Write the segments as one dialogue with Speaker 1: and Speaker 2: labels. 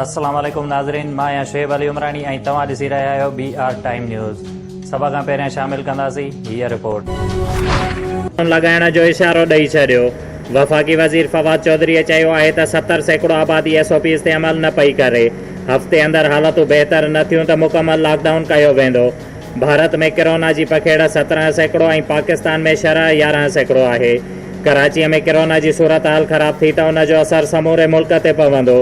Speaker 1: अस्सलाम वालेकुम नाज़रीन, मां आहियां शुएब अली उमरानी ऐं तव्हां ॾिसी रहिया आहियो BR टाइम न्यूज़। सभ खां पहिरियों शामिल कंदासीं हीअ रिपोर्ट।
Speaker 2: लॻाइण जो इशारो ॾेई छॾियो। वफ़ाक़ी वज़ीर फवाद चौधरीअ चयो आहे त 70 सैकड़ो आबादी SOPs ते अमल न पई करे। हफ़्ते अंदरि हालतूं बहितर न थियूं त मुकमल लॉकडाउन कयो वेंदो। भारत में कोरोना जी पखेड़ 17 सैकड़ो ऐं पाकिस्तान में शरह 11 सैकड़ो आहे। कराचीअ में कोरोना जी सूरत हाल ख़राब थी त उन जो असरु समूरे मुल्क ते पवंदो।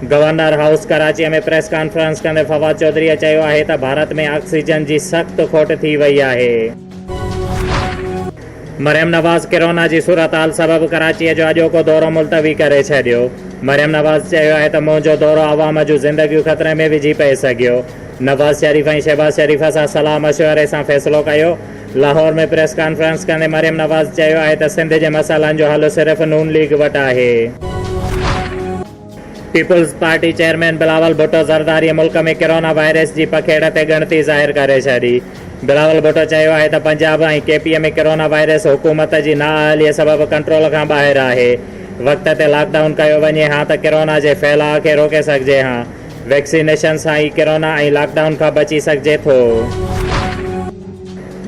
Speaker 2: गवर्नर हाउस कराचीअ में प्रेस कॉन्फ्रेंस कंदे फवाद चौधरीअ चयो आहे त भारत में ऑक्सीजन जी सख़्त खोट थी वई आहे। मरियम नवाज़ कोरोना जी सूरत हाल सबबि कराचीअ जो अॼोको दौरो मुलतवी करे छॾियो। मरियम नवाज़ चयो आहे त मुंहिंजो दौरो आवाम जूं ज़िंदगियूं ख़तरे में विझी पए सघियो। नवाज़ शरीफ़ ऐं शहबाज़ शरीफ़ सां सलाह मशवरे सां फ़ैसिलो कयो। लाहौर में प्रेस कॉन्फ्रेंस कंदे मरियम नवाज़ चयो आहे त सिंध जे मसइलनि जो हल सिर्फ़ु नून लीग वटि आहे। Peoples Party chairman Bilawal Bhutto Zardari मुल्क में कोरोना वायरस जी पखेड़ ते ॻणती ज़ाहिर करे छॾी। बिलावल भुट्टो चयो आहे त पंजाब ऐं KP में कोरोना वायरस हुकूमत जी नाअहलीअ सबबि कंट्रोल खां ॿाहिरि आहे। वक़्त ते लॉकडाउन कयो वञे हा त कोरोना जे फैलाव खे रोके सघिजे हा। वैक्सीनेशन सां ई कोरोना ऐं लॉकडाउन खां बची सघिजे थो।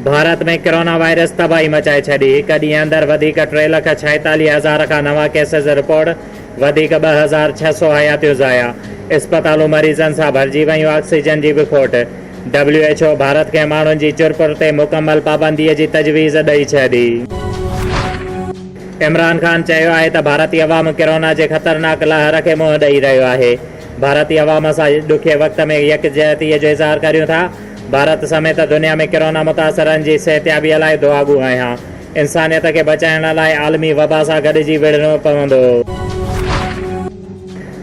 Speaker 2: भारत में कोरोना वायरस तबाही मचाए छॾी। हिकु ॾींहुं अंदरि वधीक 3,46,000 खां नवां केसिस रिपोर्ट, वधीक 2,600 हयातियूं ज़ाया। इस्पतालूं मरीज़नि सां भरिजी वयूं। ऑक्सीजन जी बि खोट। WHO भारत खे माण्हुनि जी चुरपुर ते मुकमल पाबंदीअ जी तजवीज़ ॾेई छॾी। इमरान ख़ान चयो आहे त भारतीय अवाम कोरोना जे ख़तरनाक लहर खे मुंहुं ॾेई रहियो आहे। भारतीय अवाम सां ॾुखिये वक़्त में यकजहतीअ जो इज़हार करियूं था। भारत समेत दुनिया में कोरोना मुतासिरनि जी सिहतयाबीअ लाइ दुआगू आहियां। इंसानियत खे बचाइण लाइ आलमी वबा सां गॾिजी विढ़णो पवंदो।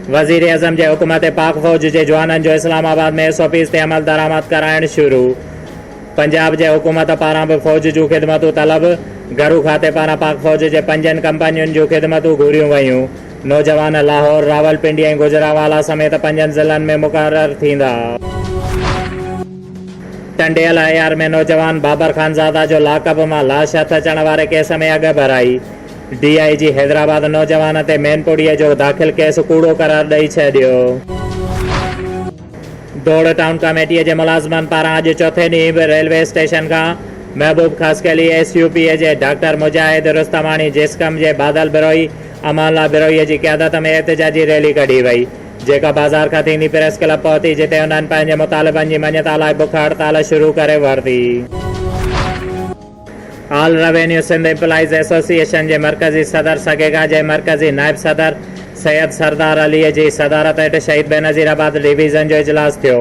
Speaker 2: वज़ीर आज़म जे हुकुम ते पाक फ़ौज जे जवाननि जो इस्लामाबाद में SOPs ते अमल दरामद कराइण शुरू। पंजाब जे हुकूमत पारां बि फ़ौज जूं ख़िदमतूं तलब। घरू खाते पारां पाक फ़ौज जे 5 कंपनियुनि जूं ख़िदमतूं घुरियूं वयूं। नौजवान लाहौर, रावलपिंडी ऐं गुजरावाला समेत 5 ज़िलनि में मुक़ररु थींदा। टंडियल AR में नौजवान बाबर खानज़ादा जो लाकब मां लाश हथ अचण वारे केस में अॻु भराई। DIG हैदराबाद नौजवान ते मैनपुड़ीअ जो दाख़िल केस कूड़ो करार ॾेई छॾियो। दौड़ टाउन कमेटीअ जे मुलाज़िमनि पारां अॼु चौथे ॾींहुं बि रेलवे स्टेशन खां महबूब ख़ासकली SUP जे डॉक्टर मुजाहिद रुस्तमानी जिस्कम जे बादल बिरोई अमानला बिरोईअ जी क़यादत में एहतिजाजी रैली कढी वई, जेका बाज़ार खां थींदी प्रेस क्लब पहुती, जिते उन्हनि पंहिंजे मुतालिबनि जी मञता लाइ बुख हड़ताल शुरू करे वरिती। All revenue Sindh employees association जे मरकज़ी सदर सगेगा जे मरकज़ी नायब सदर सैयद सरदार अलीअ जी सदारत हेठि शहीद बेनज़ीराबाद डिवीज़न जो इजलास थियो,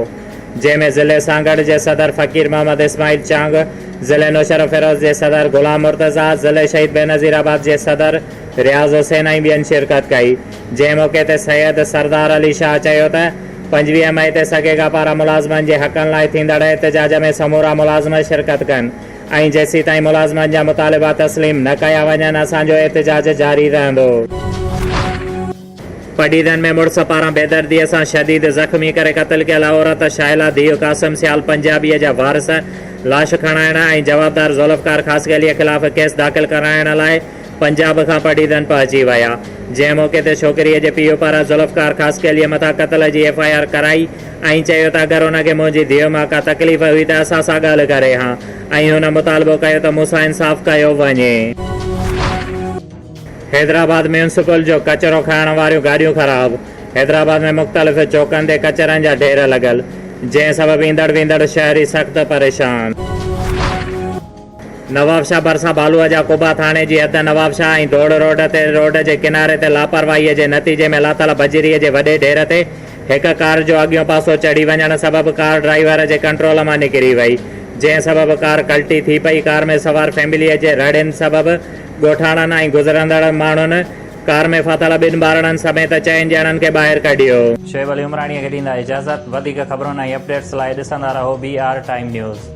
Speaker 2: जंहिंमें ज़िले सांगड़ जे सदर फ़कीर मोहम्मद इस्माइल चांग, ज़िले नुशरफ फिरोज़ जे सदर गुलाम मुर्तज़ा, ज़िले शहीद बेनज़ीराबाद जे सदर रियाज़ हुसैन ऐं ॿियनि शिरकत कई। जंहिं मौक़े ते सैयद सरदार अली शाह चयो त 25 मई ते सगेगा पारां मुलाज़िमनि जे हक़नि लाइ थींदड़ एहतिजाज में समूरा मुलाज़िम शिरकत कनि ऐं जेसीं ताईं मुलाज़िमनि जा मुतालिबा तस्लीम न कया वञनि असांजो एहतिजाज जारी रहंदो। पडीदन में मुड़ुस पारां बेदर्दीअ सां शदीद ज़ख़्मी करे क़त्ल कयल औरत शाइला धीउ कासिम सियाल पंजाबीअ जा वारिस लाश खणाइण ऐं जवाबदार ज़ुल्फ़कार ख़ासकलीअ ख़िलाफ़ केस दाख़िल कराइण लाइ पंजाब खां पडीदन पहुची विया। जंहिं मौक़े ते छोकिरीअ जे पीउ पारां ज़ुल्फ़कार ख़ासकलीअ मथां क़त्ल जी FIR कराई ऐं चयो त अगरि हुनखे मुंहिंजी धीउ मां का तकलीफ़ हुई त असां सां ॻाल्हि करे हा, ऐं हुन मुतालबो कयो त मूंसां इंसाफ़ कयो वञे। हैदराबाद म्यूनिसिपल जो कचरो खणण वारियूं गाॾियूं ख़राब। हैदराबाद में मुख़्तलिफ़ चौकनि ते कचरनि जा ढेर लॻल, जंहिं सबबि ईंदड़ वेंदड़ शहरी सख़्त परेशान। नवाबशाह भरिसां बालूअ जा कुबा थाणे जी हद नवाबशाह ऐं दौड़ रोड जे किनारे ते लापरवाहीअ जे नतीजे में लाथल बजरीअ जे वॾे ढेर ते हिकु कार जो अॻियों पासो चढ़ी वञण सबबि कार ड्राइवर जे कंट्रोल मां निकिरी वई, जंहिं सबबि कार कल्टी थी पई। कार में सवार फैमिलीअ जे रड़ियुनि सबबि ॻोठाणनि ऐं गुज़रंदड़ माण्हुनि कार में फाथल 2 ॿारनि समेत 4 ॼणनि खे ॿाहिरि कढियो।
Speaker 1: शुएब अली उमरानीअ खे ॾींदा इजाज़त। वधीक ख़बरुनि ऐं अपडेट्स लाइ ॾिसंदा रहो BR टाइम न्यूज़।